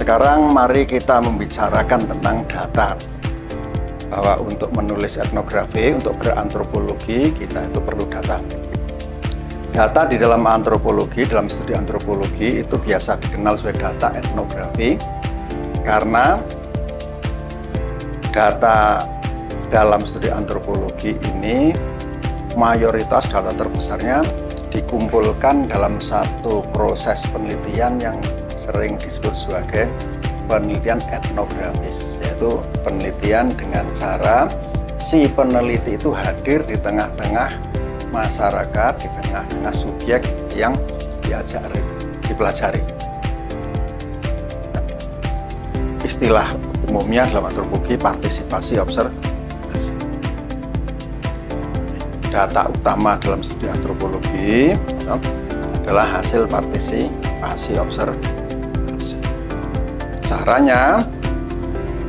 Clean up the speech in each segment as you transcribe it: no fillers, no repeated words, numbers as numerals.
Sekarang mari kita membicarakan tentang data. Bahwa untuk menulis etnografi, untuk berantropologi, kita itu perlu data. Data di dalam antropologi, dalam studi antropologi itu biasa dikenal sebagai data etnografi. Karena data dalam studi antropologi ini mayoritas data terbesarnya dikumpulkan dalam satu proses penelitian yang sering disebut sebagai penelitian etnografis, yaitu penelitian dengan cara si peneliti itu hadir di tengah-tengah masyarakat, di tengah-tengah subjek yang dipelajari. Istilah umumnya dalam antropologi partisipasi observasi. Data utama dalam studi antropologi adalah hasil partisipasi observasi. Caranya,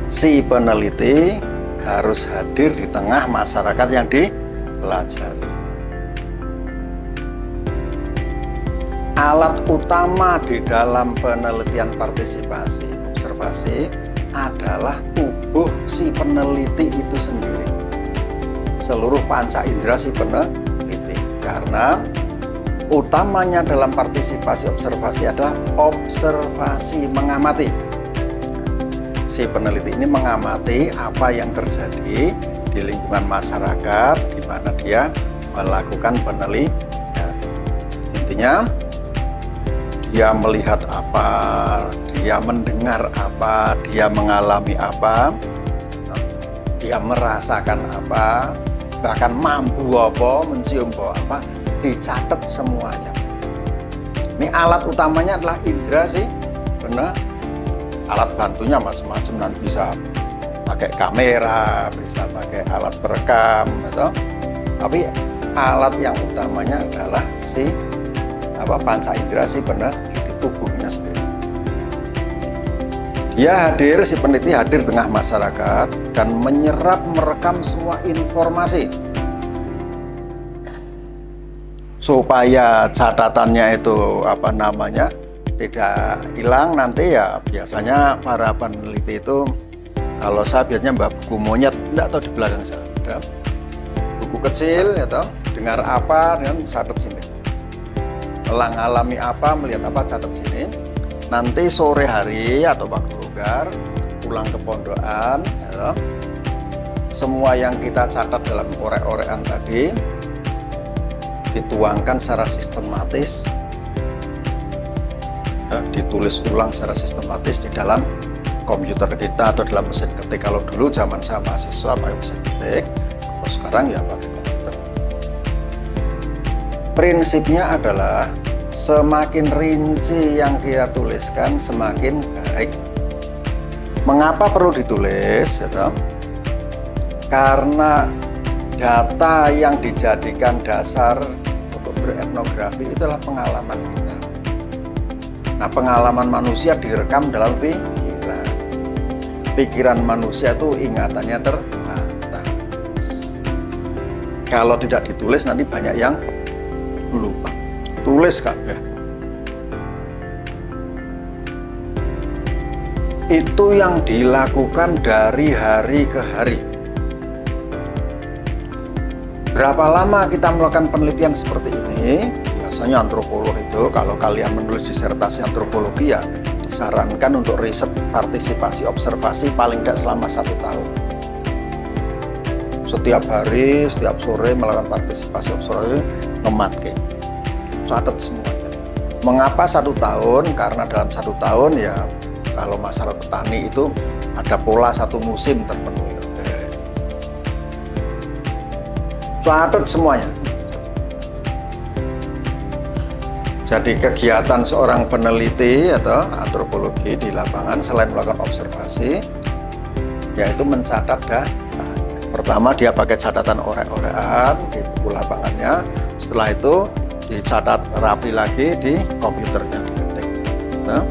si peneliti harus hadir di tengah masyarakat yang dipelajari. Alat utama di dalam penelitian partisipasi observasi adalah tubuh si peneliti itu sendiri. Seluruh panca indera si peneliti. Karena utamanya dalam partisipasi observasi adalah observasi, mengamati. Si peneliti ini mengamati apa yang terjadi di lingkungan masyarakat di mana dia melakukan penelitian. Intinya, dia melihat apa, dia mendengar apa, dia mengalami apa, dia merasakan apa, bahkan mampu apa, mencium apa, dicatat semuanya. Ini alat utamanya adalah indera sih, benar. Alat bantunya macam-macam, nanti bisa pakai kamera, bisa pakai alat perekam, gitu. Tapi alat yang utamanya adalah si panca indera si peneliti, tubuhnya sendiri. Dia hadir, si peneliti hadir tengah masyarakat dan merekam semua informasi supaya catatannya itu tidak hilang. Nanti ya biasanya para peneliti itu, kalau saya biasanya bawa buku monyet, enggak tahu di belakang saya ada buku kecil, ya toh, dengar apa dan catat sini, alami apa, melihat apa, catat sini. Nanti sore hari atau waktu longgar pulang ke pondokan, ya toh, semua yang kita catat dalam orek-orekan tadi dituangkan secara sistematis, ditulis ulang secara sistematis di dalam komputer kita atau dalam mesin ketik. Kalau dulu zaman saya mahasiswa pakai mesin ketik, kalau sekarang ya pakai komputer. Prinsipnya adalah semakin rinci yang dia tuliskan semakin baik. Mengapa perlu ditulis? Ya, karena data yang dijadikan dasar untuk beretnografi itulah pengalaman kita. Nah, pengalaman manusia direkam dalam pikiran. Pikiran manusia itu ingatannya terbatas. Kalau tidak ditulis nanti banyak yang lupa. Tulis kabeh. Itu yang dilakukan dari hari ke hari. Berapa lama kita melakukan penelitian seperti ini? Biasanya antropolog itu, kalau kalian menulis disertasi antropologi, ya disarankan untuk riset partisipasi observasi paling tidak selama 1 tahun. Setiap hari, setiap sore melakukan partisipasi observasi, mematke, catat semuanya. Mengapa 1 tahun? Karena dalam 1 tahun ya, kalau masalah petani itu ada pola 1 musim terpenuhi. Catat semuanya. Jadi kegiatan seorang peneliti atau antropologi di lapangan selain melakukan observasi, yaitu mencatat data. Pertama dia pakai catatan orek-orekan di buku lapangannya. Setelah itu dicatat rapi lagi di komputernya, diketik. Nah,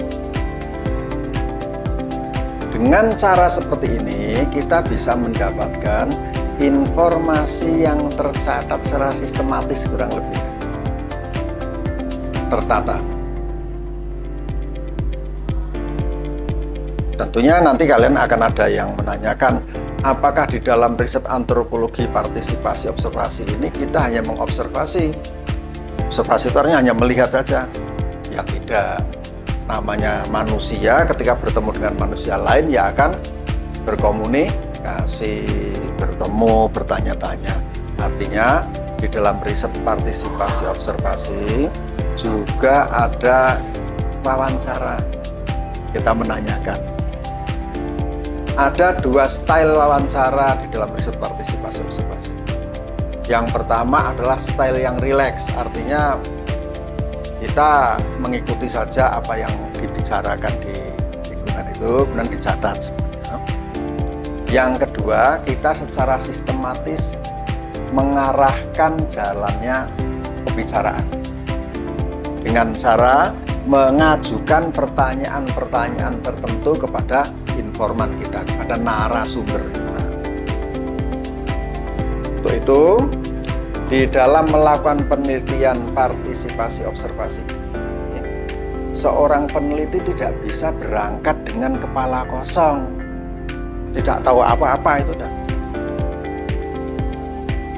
dengan cara seperti ini kita bisa mendapatkan informasi yang tercatat secara sistematis, kurang lebih tertata. Tentunya nanti kalian akan ada yang menanyakan, apakah di dalam riset antropologi partisipasi observasi ini kita hanya mengobservasi? Observasi itu artinya hanya melihat saja? Ya tidak. Namanya manusia, ketika bertemu dengan manusia lain ya akan berkomunikasi, bertemu, bertanya-tanya. Artinya di dalam riset partisipasi observasi juga ada wawancara. Kita menanyakan. Ada dua style wawancara di dalam riset partisipasi observasi. Yang pertama adalah style yang rileks, artinya kita mengikuti saja apa yang dibicarakan di lingkungan itu, kemudian dicatat semuanya. Yang kedua, kita secara sistematis mengarahkan jalannya pembicaraan dengan cara mengajukan pertanyaan-pertanyaan tertentu kepada informan kita, kepada narasumber. Untuk itu, di dalam melakukan penelitian partisipasi observasi ini, seorang peneliti tidak bisa berangkat dengan kepala kosong, tidak tahu apa-apa itu.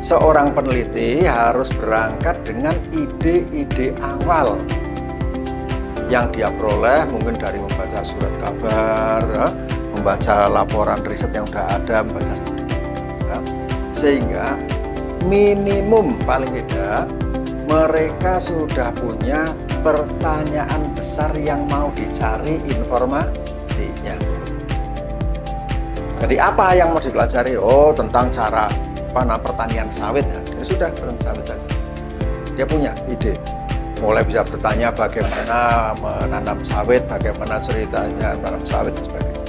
Seorang peneliti harus berangkat dengan ide-ide awal yang dia peroleh mungkin dari membaca surat kabar, membaca laporan riset yang sudah ada, membaca studi, sehingga minimum paling tidak mereka sudah punya pertanyaan besar yang mau dicari informasinya. Jadi apa yang mau dipelajari? Oh, tentang cara pertanian sawit ya. Ya sudah, pertanian sawit saja. Dia punya ide. Mulai bisa bertanya bagaimana menanam sawit, bagaimana ceritanya menanam sawit dan sebagainya.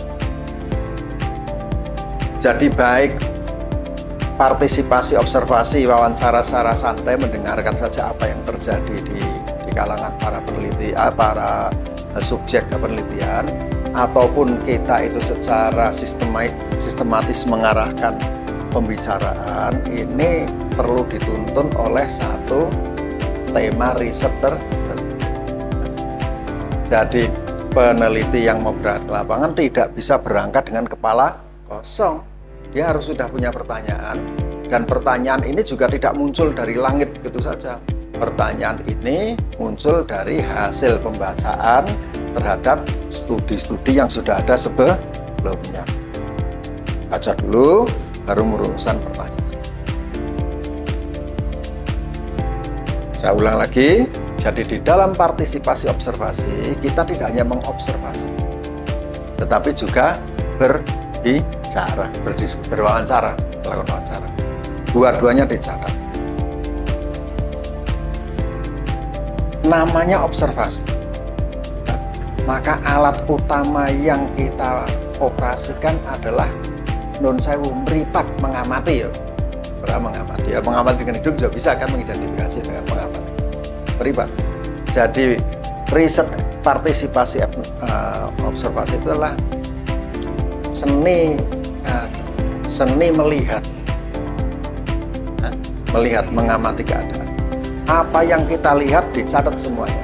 Jadi baik partisipasi observasi, wawancara secara santai, mendengarkan saja apa yang terjadi di kalangan para peneliti, para subjek penelitian, ataupun kita itu secara sistematis mengarahkan pembicaraan, ini perlu dituntun oleh satu tema riset tertentu. Jadi peneliti yang mau berangkat ke lapangan tidak bisa berangkat dengan kepala kosong. Dia harus sudah punya pertanyaan, dan pertanyaan ini juga tidak muncul dari langit begitu saja. Pertanyaan ini muncul dari hasil pembacaan terhadap studi-studi yang sudah ada sebelumnya. Baca dulu, baru merumuskan pertanyaan. Saya ulang lagi, jadi di dalam partisipasi observasi, kita tidak hanya mengobservasi, tetapi juga berbicara, berwawancara, melakukan wawancara. Dua-duanya dicatat. Namanya observasi. Maka alat utama yang kita operasikan adalah nun sewu meripat, mengamati ya. Mengamati ya, mengamati dengan hidup juga bisa kan, mengidentifikasi dengan mengamati. Meripat. Jadi riset partisipasi observasi itu adalah seni melihat, mengamati keadaan. Apa yang kita lihat dicatat semuanya.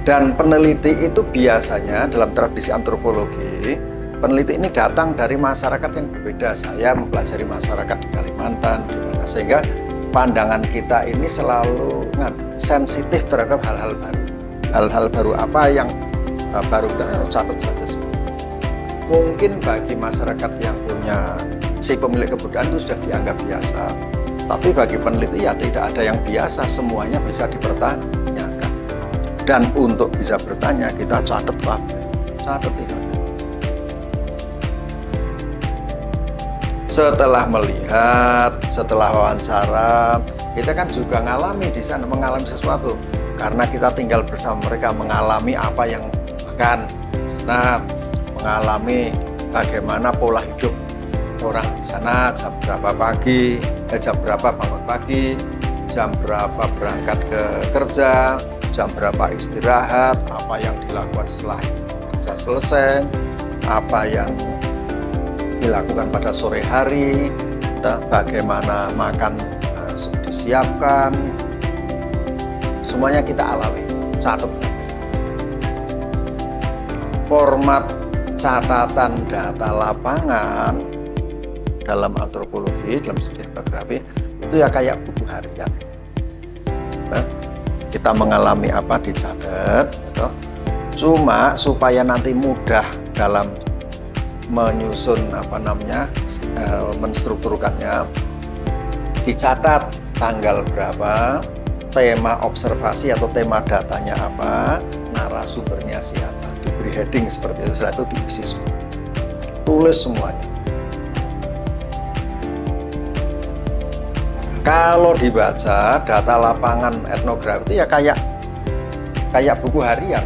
Dan peneliti itu biasanya dalam tradisi antropologi, peneliti ini datang dari masyarakat yang berbeda. Saya mempelajari masyarakat di Kalimantan, di mana, sehingga pandangan kita ini selalu sensitif terhadap hal-hal baru. Hal-hal baru apa yang baru kita catat saja semua. Mungkin bagi masyarakat yang punya si pemilik kebudayaan itu sudah dianggap biasa. Tapi bagi peneliti ya tidak ada yang biasa, semuanya bisa dipertanyakan. Dan untuk bisa bertanya kita catat tidak. Setelah melihat, setelah wawancara, kita kan juga mengalami di sana, mengalami sesuatu. Karena kita tinggal bersama mereka, mengalami apa yang makan di sana, mengalami bagaimana pola hidup orang di sana, jam berapa pagi, jam berapa bangun pagi, jam berapa berangkat ke kerja, jam berapa istirahat, apa yang dilakukan setelah kerja selesai, apa yang dilakukan pada sore hari, bagaimana makan disiapkan, semuanya kita alami. catat. Format catatan data lapangan dalam antropologi, dalam studi etnografi itu ya kayak buku harian. Nah, kita mengalami apa dicatat, gitu. Cuma supaya nanti mudah dalam menyusun menstrukturkannya, dicatat tanggal berapa, tema observasi atau tema datanya apa, narasumbernya siapa, diberi heading seperti itu, setelah itu diisi semua, tulis semuanya. Kalau dibaca data lapangan etnografi itu ya kayak buku harian,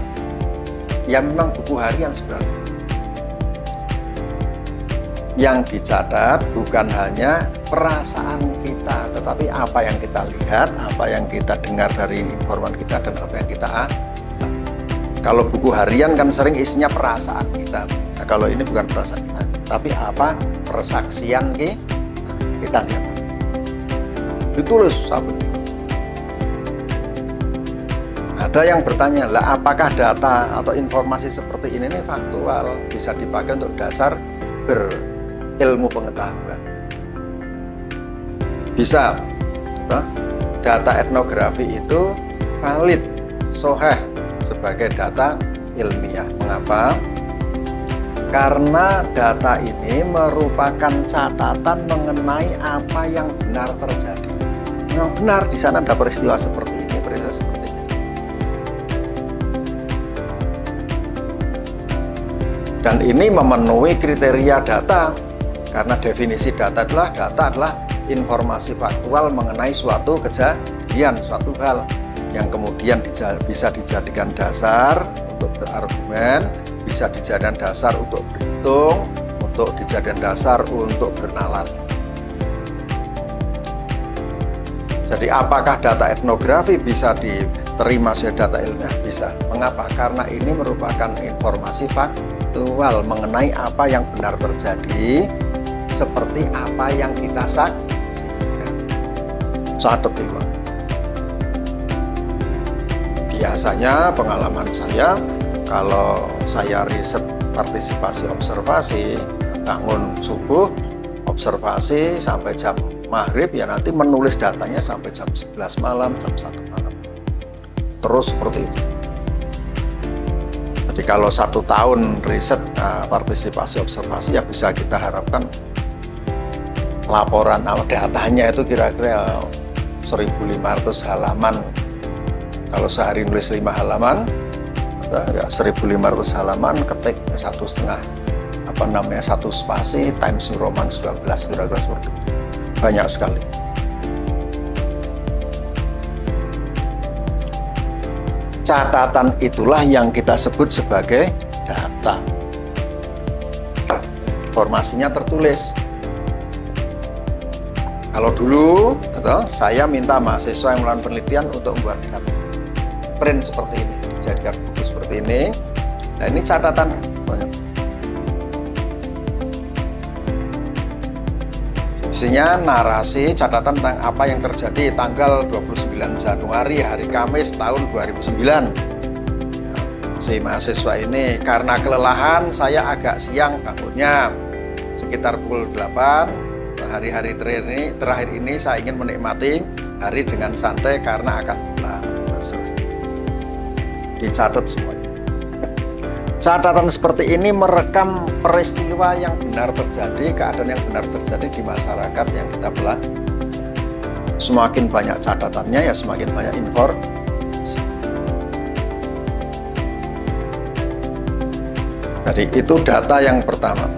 ya memang buku harian sebenarnya. Yang dicatat bukan hanya perasaan kita, tetapi apa yang kita lihat, apa yang kita dengar dari informan kita, dan apa yang kita kalau buku harian kan sering isinya perasaan kita. Nah, kalau ini bukan perasaan kita, tapi apa persaksian kita lihat. Ditulis sabut. Ada yang bertanya, lah apakah data atau informasi seperti ini faktual, bisa dipakai untuk dasar berilmu pengetahuan? Bisa. Data etnografi itu valid, sahih sebagai data ilmiah. Mengapa? Karena data ini merupakan catatan mengenai apa yang benar terjadi. Yang benar di sana ada peristiwa seperti ini, peristiwa seperti ini. Dan ini memenuhi kriteria data, karena definisi data adalah informasi faktual mengenai suatu kejadian, suatu hal yang kemudian bisa dijadikan dasar untuk berargumen, bisa dijadikan dasar untuk berhitung, untuk dijadikan dasar untuk bernalar. Jadi apakah data etnografi bisa diterima sebagai data ilmiah? Bisa. Mengapa? Karena ini merupakan informasi faktual mengenai apa yang benar terjadi, seperti apa yang kita saksikan. Catat itu. Biasanya pengalaman saya, kalau saya riset partisipasi observasi, bangun subuh, observasi sampai jam maghrib, ya nanti menulis datanya sampai jam 11 malam, jam 1 malam. Terus seperti itu. Jadi kalau 1 tahun riset partisipasi observasi, ya bisa kita harapkan laporan datanya itu kira-kira 1.500 halaman. Kalau sehari nulis 5 halaman, ya 1.500 halaman, ketik 1,5 satu spasi times Roman 12, kira-kira seperti itu. Banyak sekali. Catatan itulah yang kita sebut sebagai data. Informasinya tertulis. Kalau dulu saya minta mahasiswa yang melakukan penelitian untuk membuat print seperti ini, jadikan buku seperti ini. Nah, ini catatan banyak. Isinya narasi, catatan tentang apa yang terjadi tanggal 29 Januari, hari Kamis tahun 2009. Si mahasiswa ini karena kelelahan, saya agak siang bangunnya, sekitar pukul 8. Hari-hari terakhir ini saya ingin menikmati hari dengan santai karena akan pulang. Dicatat semuanya. Catatan seperti ini merekam peristiwa yang benar terjadi, keadaan yang benar terjadi di masyarakat yang kita pelajari. Semakin banyak catatannya, ya semakin banyak informasi. Jadi itu data yang pertama,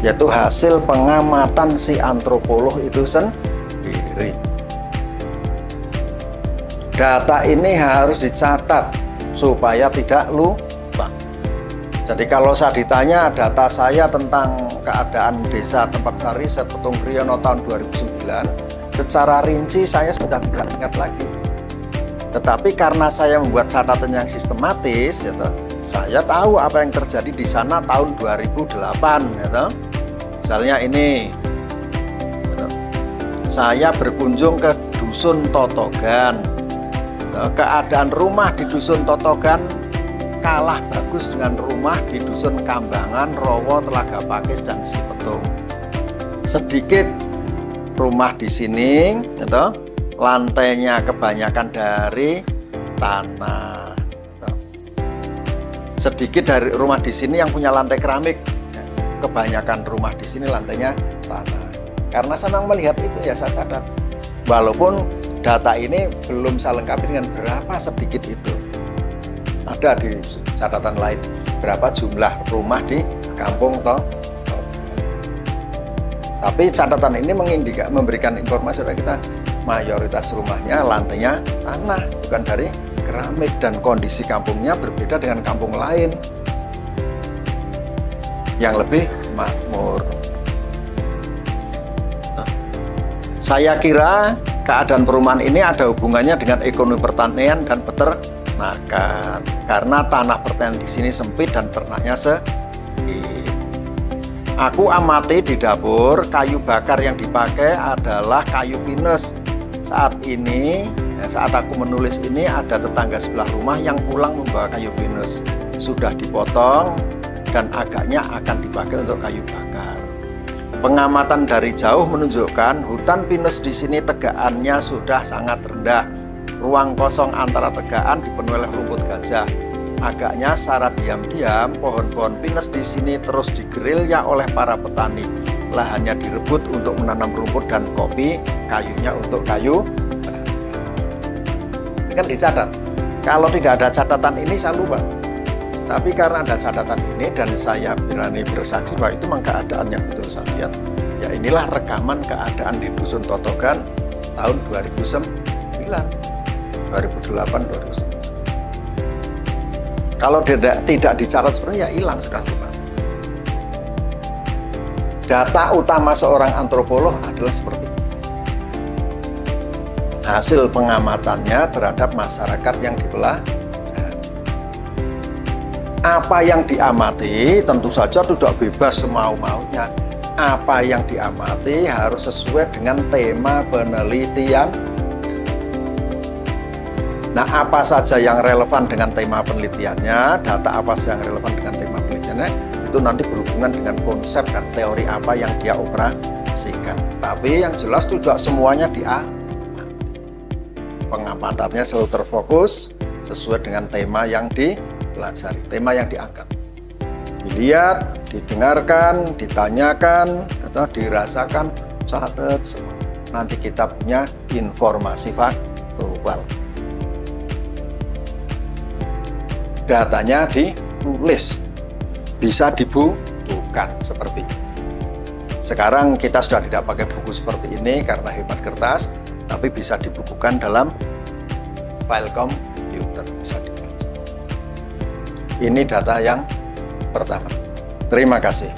yaitu hasil pengamatan si antropolog itu sendiri. Data ini harus dicatat supaya tidak lupa. Jadi kalau saya ditanya data saya tentang keadaan desa tempat saya riset Petung Kriono tahun 2009, secara rinci saya sudah tidak ingat lagi. Tetapi karena saya membuat catatan yang sistematis, saya tahu apa yang terjadi di sana tahun 2008. Misalnya ini, saya berkunjung ke Dusun Totogan keadaan rumah di Dusun Totogan kalah bagus dengan rumah di Dusun Kambangan, Rowo, Telaga Pakis, dan Sipetung. Sedikit rumah di sini, gitu, lantainya kebanyakan dari tanah. Gitu. Sedikit dari rumah di sini yang punya lantai keramik, kebanyakan rumah di sini lantainya tanah. Karena saya memang melihat itu ya saya catat. Walaupun data ini belum saya lengkapi dengan berapa sedikit itu. Ada di catatan lain berapa jumlah rumah di kampung toh. Tapi catatan ini memberikan informasi kepada kita mayoritas rumahnya lantainya tanah, bukan dari keramik, dan kondisi kampungnya berbeda dengan kampung lain yang lebih makmur. Saya kira keadaan perumahan ini ada hubungannya dengan ekonomi pertanian dan peternakan, karena tanah pertanian di sini sempit dan ternaknya sedikit. Aku amati di dapur, kayu bakar yang dipakai adalah kayu pinus. Saat ini, saat aku menulis ini, ada tetangga sebelah rumah yang pulang membawa kayu pinus. Sudah dipotong dan agaknya akan dipakai untuk kayu bakar. Pengamatan dari jauh menunjukkan hutan pinus di sini tegakannya sudah sangat rendah. Ruang kosong antara tegakan dipenuhi oleh rumput gajah. Agaknya secara diam-diam pohon-pohon pinus di sini terus digerilya oleh para petani. Lahannya direbut untuk menanam rumput dan kopi, kayunya untuk kayu. Ini kan dicatat. Kalau tidak ada catatan ini saya lupa. Tapi karena ada catatan ini dan saya berani bersaksi bahwa itu memang keadaan yang betul saya lihat. Ya inilah rekaman keadaan di Dusun Totogan tahun 2009, 2008, 2009. Kalau tidak dicatat sebenarnya ya hilang sudah lupa. Data utama seorang antropolog adalah seperti itu. Hasil pengamatannya terhadap masyarakat yang dipelajari. Apa yang diamati tentu saja tidak bebas semau-maunya. Apa yang diamati harus sesuai dengan tema penelitian. Nah, apa saja yang relevan dengan tema penelitiannya, data apa saja yang relevan dengan tema penelitiannya, itu nanti berhubungan dengan konsep dan teori apa yang dia operasikan. Tapi yang jelas tidak semuanya pengamatannya selalu terfokus sesuai dengan tema yang dipelajari, tema yang diangkat. Dilihat, didengarkan, ditanyakan, atau dirasakan, catat semua. Nanti kita punya informasi faktual. Datanya ditulis, bisa dibukukan seperti ini. Sekarang kita sudah tidak pakai buku seperti ini karena hemat kertas, tapi bisa dibukukan dalam file komputer, bisa dibaca. Ini data yang pertama. Terima kasih.